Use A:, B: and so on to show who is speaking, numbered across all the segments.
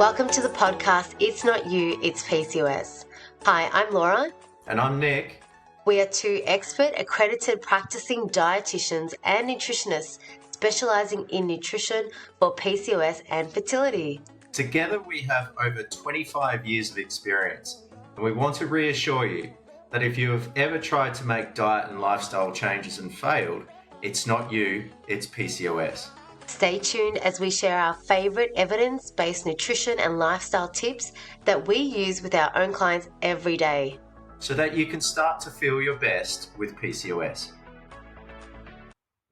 A: Welcome to the podcast, It's Not You, It's PCOS. Hi, I'm Laura.
B: And I'm Nick.
A: We are two expert accredited practicing dietitians and nutritionists specializing in nutrition for PCOS and fertility.
B: Together we have over 25 years of experience, and we want to reassure you that if you have ever tried to make diet and lifestyle changes and failed, it's not you, it's PCOS.
A: Stay tuned as we share our favorite evidence-based nutrition and lifestyle tips that we use with our own clients every day,
B: so that you can start to feel your best with PCOS.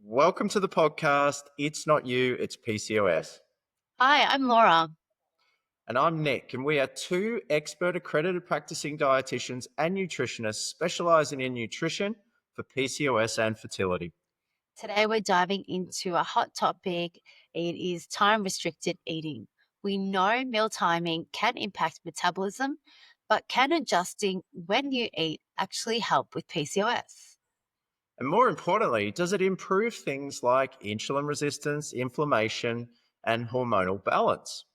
B: Welcome to the podcast, It's Not You, It's PCOS.
A: Hi, I'm Laura.
B: And I'm Nick, and we are two expert accredited practicing dietitians and nutritionists specializing in nutrition for PCOS and fertility.
A: Today we're diving into a hot topic. It is time-restricted eating. We know meal timing can impact metabolism, but can adjusting when you eat actually help with PCOS?
B: And more importantly, does it improve things like insulin resistance, inflammation, and hormonal balance?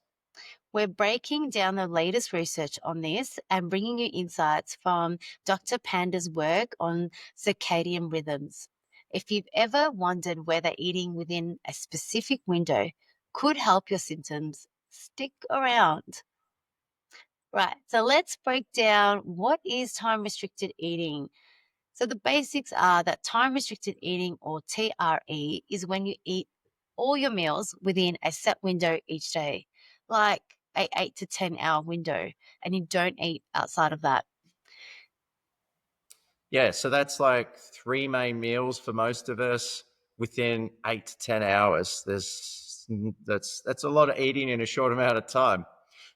A: We're breaking down the latest research on this and bringing you insights from Dr. Panda's work on circadian rhythms. If you've ever wondered whether eating within a specific window could help your symptoms, stick around. Right, so let's break down what is time-restricted eating. So the basics are that time-restricted eating, or TRE, is when you eat all your meals within a set window each day, like a 8 to 10 hour window, and you don't eat outside of that.
B: Yeah, so that's like 3 main meals for most of us within 8 to 10 hours. That's a lot of eating in a short amount of time.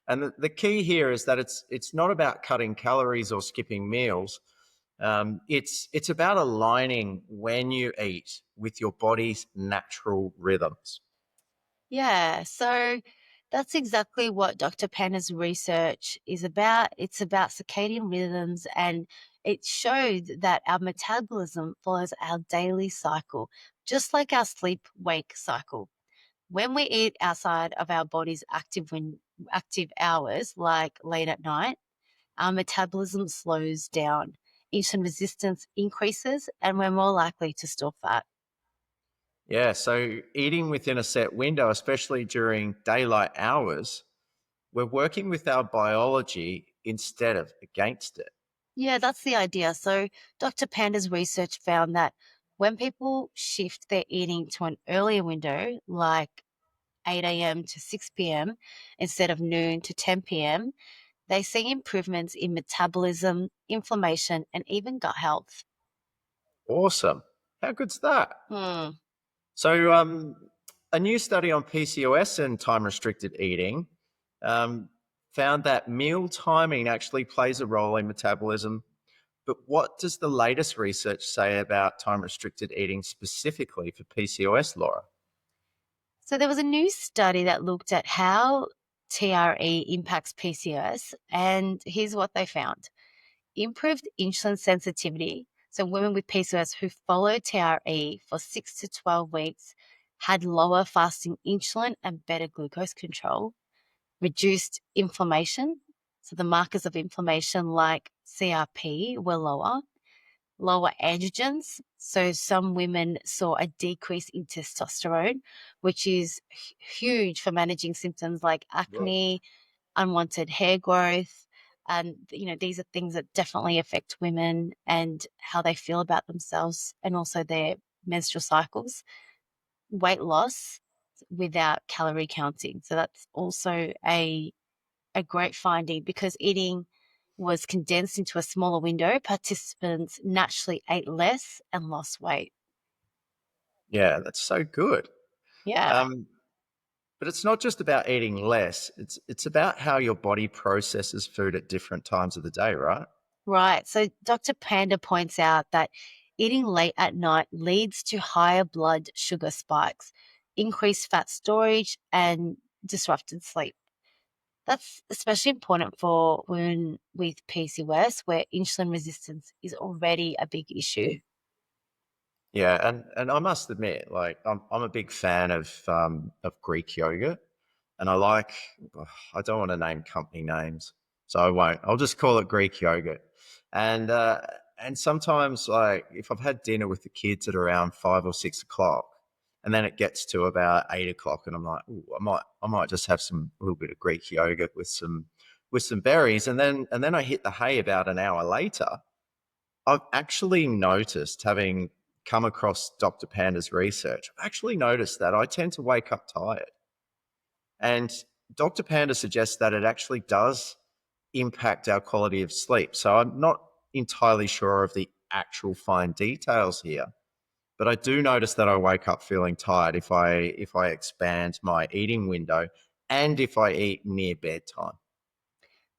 B: And the key here is that it's not about cutting calories or skipping meals. It's about aligning when you eat with your body's natural rhythms.
A: Yeah, so that's exactly what Dr. Panna's research is about. It's about circadian rhythms, and it showed that our metabolism follows our daily cycle, just like our sleep wake cycle. When we eat outside of our body's active hours, like late at night, our metabolism slows down, insulin resistance increases, and we're more likely to store fat.
B: Yeah, so eating within a set window, especially during daylight hours, we're working with our biology instead of against it.
A: Yeah, that's the idea. So Dr. Panda's research found that when people shift their eating to an earlier window, like 8 a.m. to 6 p.m. instead of noon to 10 p.m., they see improvements in metabolism, inflammation, and even gut health.
B: Awesome. How good's that?
A: Hmm.
B: So, a new study on PCOS and time restricted eating found that meal timing actually plays a role in metabolism. But what does the latest research say about time restricted eating specifically for PCOS, Laura?
A: So there was a new study that looked at how TRE impacts PCOS, and here's what they found. Improved insulin sensitivity. So women with PCOS who followed TRE for 6 to 12 weeks had lower fasting insulin and better glucose control, reduced inflammation. So the markers of inflammation like CRP were lower androgens. So some women saw a decrease in testosterone, which is huge for managing symptoms like acne, unwanted hair growth. And, these are things that definitely affect women and how they feel about themselves and also their menstrual cycles. Weight loss without calorie counting. So that's also a great finding because eating was condensed into a smaller window. Participants naturally ate less and lost weight.
B: Yeah, that's so good.
A: Yeah.
B: Um, but it's not just about eating less. It's about how your body processes food at different times of the day, right?
A: Right. So Dr. Panda points out that eating late at night leads to higher blood sugar spikes, increased fat storage, and disrupted sleep. That's especially important for women with PCOS, where insulin resistance is already a big issue.
B: Yeah, and I must admit, like I'm a big fan of Greek yogurt. and I don't want to name company names, so I won't. I'll just call it Greek yogurt. And and sometimes, like if I've had dinner with the kids at around 5 or 6 o'clock, and then it gets to about 8 o'clock, and I'm like, ooh, I might just have a little bit of Greek yogurt with some berries, and then I hit the hay about an hour later. I've actually noticed, having come across Dr. Panda's research, I've actually noticed that I tend to wake up tired. And Dr. Panda suggests that it actually does impact our quality of sleep. So I'm not entirely sure of the actual fine details here, but I do notice that I wake up feeling tired if I expand my eating window and if I eat near bedtime.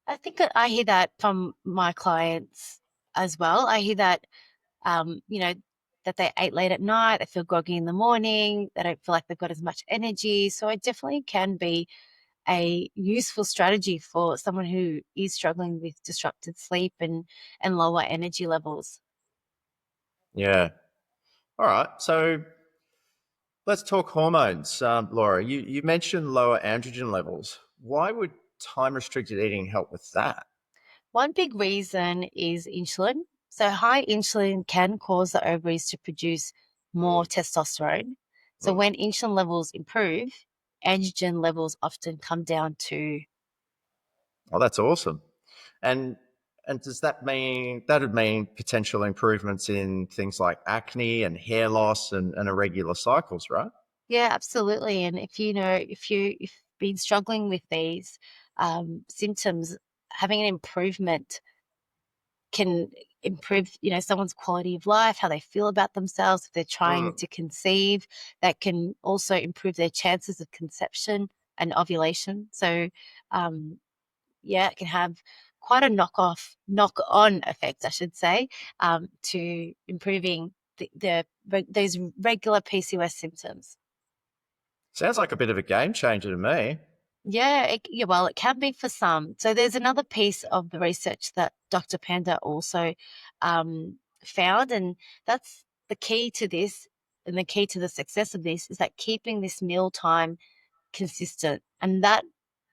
A: I think that I hear that from my clients as well. I hear that, you know, that they ate late at night, they feel groggy in the morning, they don't feel like they've got as much energy. So it definitely can be a useful strategy for someone who is struggling with disrupted sleep and lower energy levels.
B: Yeah. All right. So let's talk hormones. Laura, you mentioned lower androgen levels. Why would time restricted eating help with that?
A: One big reason is insulin. So high insulin can cause the ovaries to produce more
B: Mm,
A: testosterone. So
B: mm.
A: when insulin levels improve, androgen levels often come down too.
B: Oh, that's awesome. And and does that mean that would mean potential improvements in things like acne and hair loss and irregular cycles, right?
A: Yeah, absolutely. And if you've been struggling with these symptoms, having an improvement can improve, someone's quality of life, how they feel about themselves if they're trying
B: Mm.
A: to conceive. That can also improve their chances of conception and ovulation. So, um, yeah, it can have quite a knock on effect, I should say, to improving those regular PCOS symptoms.
B: Sounds like a bit of a game changer to me.
A: Yeah, well, it can be for some. So there's another piece of the research that Dr. Panda also found, and that's the key to this, and the key to the success of this is that keeping this meal time consistent, and that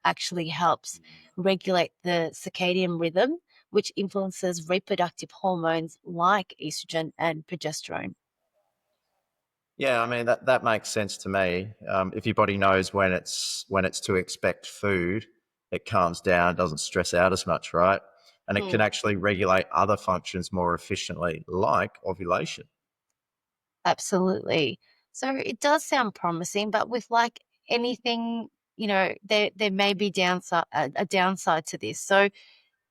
A: actually helps regulate the circadian rhythm, which influences reproductive hormones like estrogen and progesterone.
B: Yeah, I mean that makes sense to me. If your body knows when it's to expect food, it calms down, doesn't stress out as much, right? And it can
A: Mm.
B: actually regulate other functions more efficiently, like ovulation.
A: Absolutely. So it does sound promising, but with like anything, there may be a downside to this. So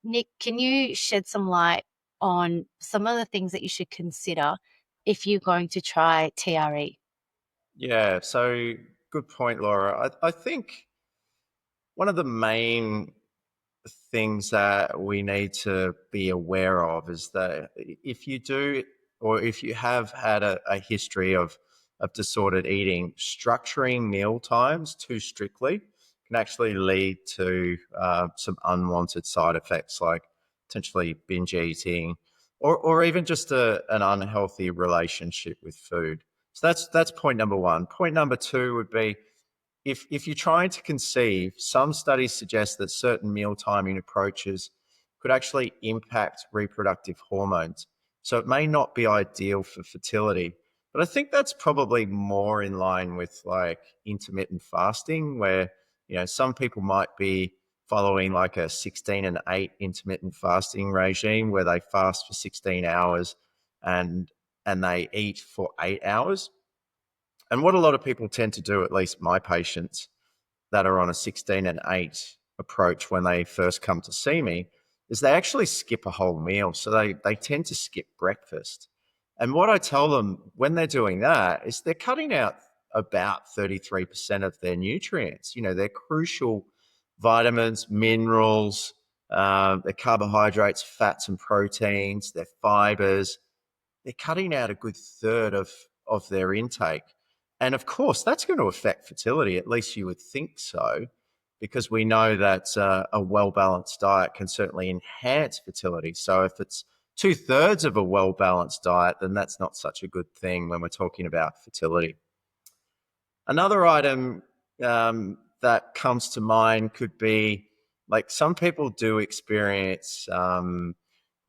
A: Nick, can you shed some light on some of the things that you should consider if you're going to try TRE?
B: Yeah, so good point, Laura. I think one of the main things that we need to be aware of is that if you do, or if you have had a history of disordered eating, structuring meal times too strictly can actually lead to some unwanted side effects, like potentially binge eating, or even just an unhealthy relationship with food. So that's point number one. Point number two would be, if you're trying to conceive, some studies suggest that certain meal timing approaches could actually impact reproductive hormones. So it may not be ideal for fertility. But I think that's probably more in line with like intermittent fasting, where some people might be following like a 16 and 8 intermittent fasting regime where they fast for 16 hours and they eat for 8 hours. And what a lot of people tend to do, at least my patients that are on a 16 and 8 approach when they first come to see me, is they actually skip a whole meal. So they tend to skip breakfast. And what I tell them when they're doing that is they're cutting out about 33% of their nutrients, their crucial vitamins, minerals, their carbohydrates, fats, and proteins, their fibers. They're cutting out a good third of their intake. And of course, that's going to affect fertility. At least you would think so, because we know that a well balanced diet can certainly enhance fertility. So if it's two-thirds of a well balanced diet, then that's not such a good thing when we're talking about fertility. Another item that comes to mind could be like some people do experience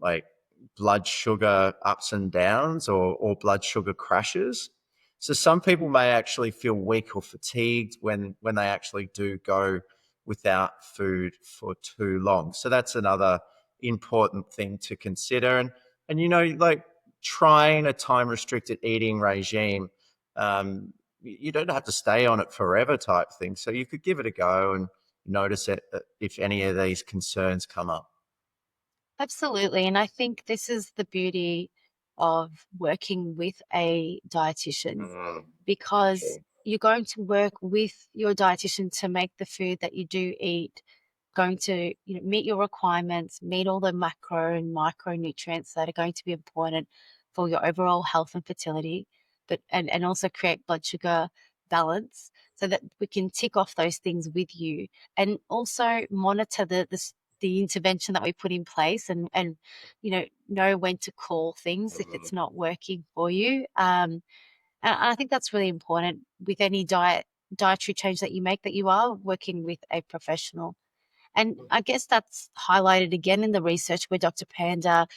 B: like blood sugar ups and downs or blood sugar crashes. So some people may actually feel weak or fatigued when they actually do go without food for too long. So that's another important thing to consider. And you know, like trying a time restricted eating regime, you don't have to stay on it forever type thing. So you could give it a go and notice it if any of these concerns come up.
A: Absolutely. And I think this is the beauty of working with a dietitian,
B: Mm,
A: because
B: true.
A: you're going to work with your dietitian to make the food that you do eat going to, meet your requirements, meet all the macro and micronutrients that are going to be important for your overall health and fertility, but and also create blood sugar balance so that we can tick off those things with you, and also monitor the intervention that we put in place, and know when to call things if
B: Mm.
A: it's not working for you. And I think that's really important with any dietary change that you make, that you are working with a professional. And I guess that's highlighted again in the research where Dr. Panda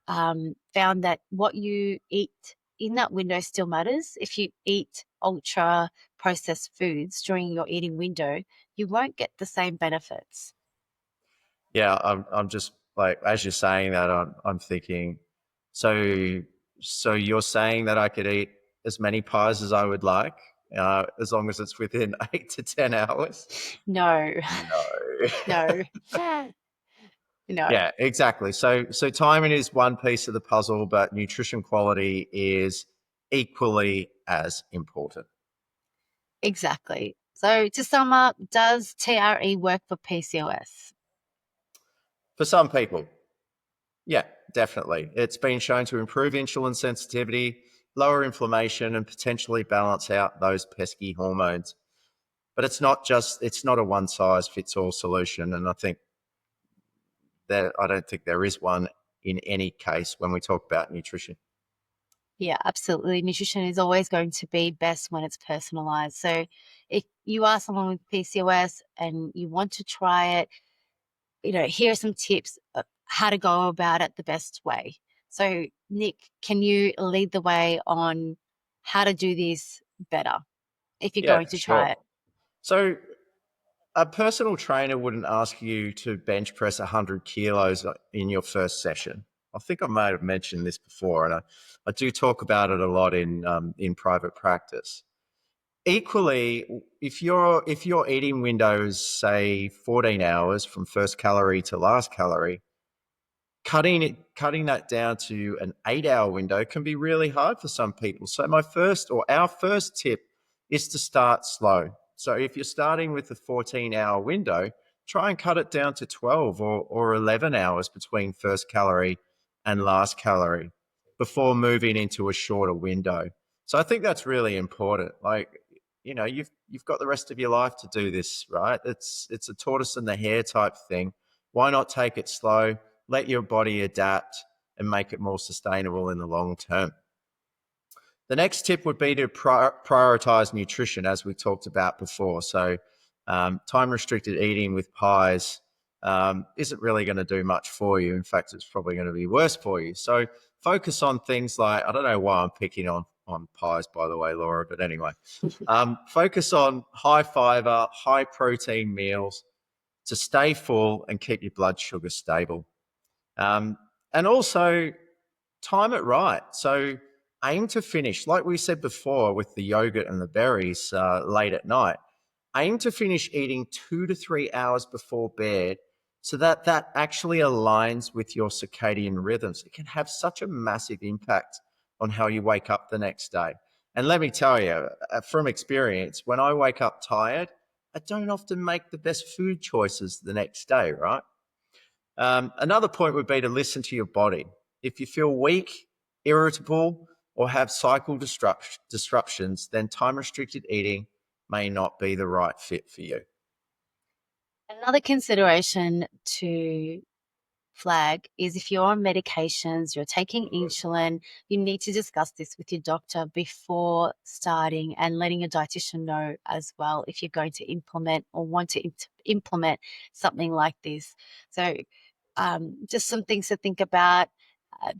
A: found that what you eat in that window still matters. If you eat ultra processed foods during your eating window, you won't get the same benefits.
B: Yeah, I'm just like as you're saying that, I'm thinking, so so you're saying that I could eat as many pies as I would like, as long as it's within 8 to 10 hours?
A: No,
B: No.
A: no, no,
B: Yeah, exactly. So timing is one piece of the puzzle, but nutrition quality is equally as important.
A: exactly. So to sum up, does TRE work for PCOS?
B: For some people, yeah, definitely. It's been shown to improve insulin sensitivity, lower inflammation, and potentially balance out those pesky hormones. But it's not a one size fits all solution. And I don't think there is one in any case when we talk about nutrition.
A: Yeah, absolutely. Nutrition is always going to be best when it's personalized. So if you are someone with PCOS and you want to try it, here are some tips of how to go about it the best way. So, Nick, can you lead the way on how to do this better if you're
B: Yeah,
A: going to try
B: sure.
A: it?
B: So a personal trainer wouldn't ask you to bench press 100 kilos in your first session. I think I may have mentioned this before, and I do talk about it a lot in private practice. Equally, if your eating window is say 14 hours from first calorie to last calorie, cutting that down to an 8 hour window can be really hard for some people. So our first tip is to start slow. So if you're starting with a 14-hour window, try and cut it down to 12 or 11 hours between first calorie and last calorie before moving into a shorter window. So I think that's really important. Like, you've got the rest of your life to do this, right? It's a tortoise and the hare type thing. Why not take it slow? Let your body adapt and make it more sustainable in the long term. The next tip would be to prioritize nutrition, as we talked about before. So, time restricted eating with pies isn't really going to do much for you. In fact, it's probably going to be worse for you. So, focus on things like, I don't know why I'm picking on pies, by the way, Laura, but anyway, focus on high fiber, high protein meals to stay full and keep your blood sugar stable. Um, and also time it right. So aim to finish, like we said before with the yogurt and the berries late at night, aim to finish eating 2 to 3 hours before bed so that that actually aligns with your circadian rhythms. It can have such a massive impact on how you wake up the next day. And let me tell you, from experience, when I wake up tired, I don't often make the best food choices the next day, right? Another point would be to listen to your body. If you feel weak, irritable, or have cycle disruptions, then time restricted eating may not be the right fit for you.
A: Another consideration to flag is if you're on medications, you're taking insulin, you need to discuss this with your doctor before starting, and letting your dietitian know as well if you're going to implement or want to implement something like this. So just some things to think about.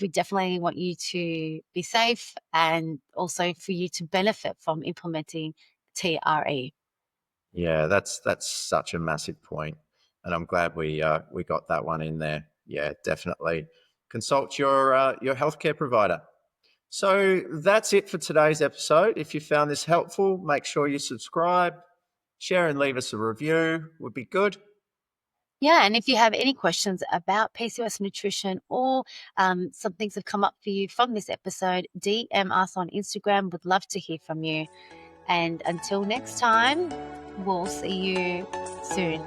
A: We definitely want you to be safe and also for you to benefit from implementing TRE.
B: Yeah, that's such a massive point, and I'm glad we got that one in there. Yeah, definitely consult your healthcare provider. So that's it for today's episode. If you found this helpful, make sure you subscribe, share, and leave us a review. Would be good.
A: Yeah, and if you have any questions about PCOS nutrition, or some things have come up for you from this episode, DM us on Instagram. Would love to hear from you. And until next time, we'll see you soon.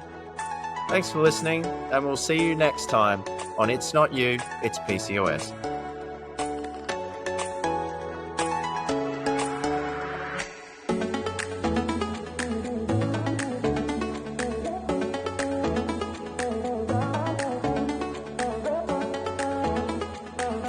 B: Thanks for listening, and we'll see you next time on It's Not You, It's PCOS.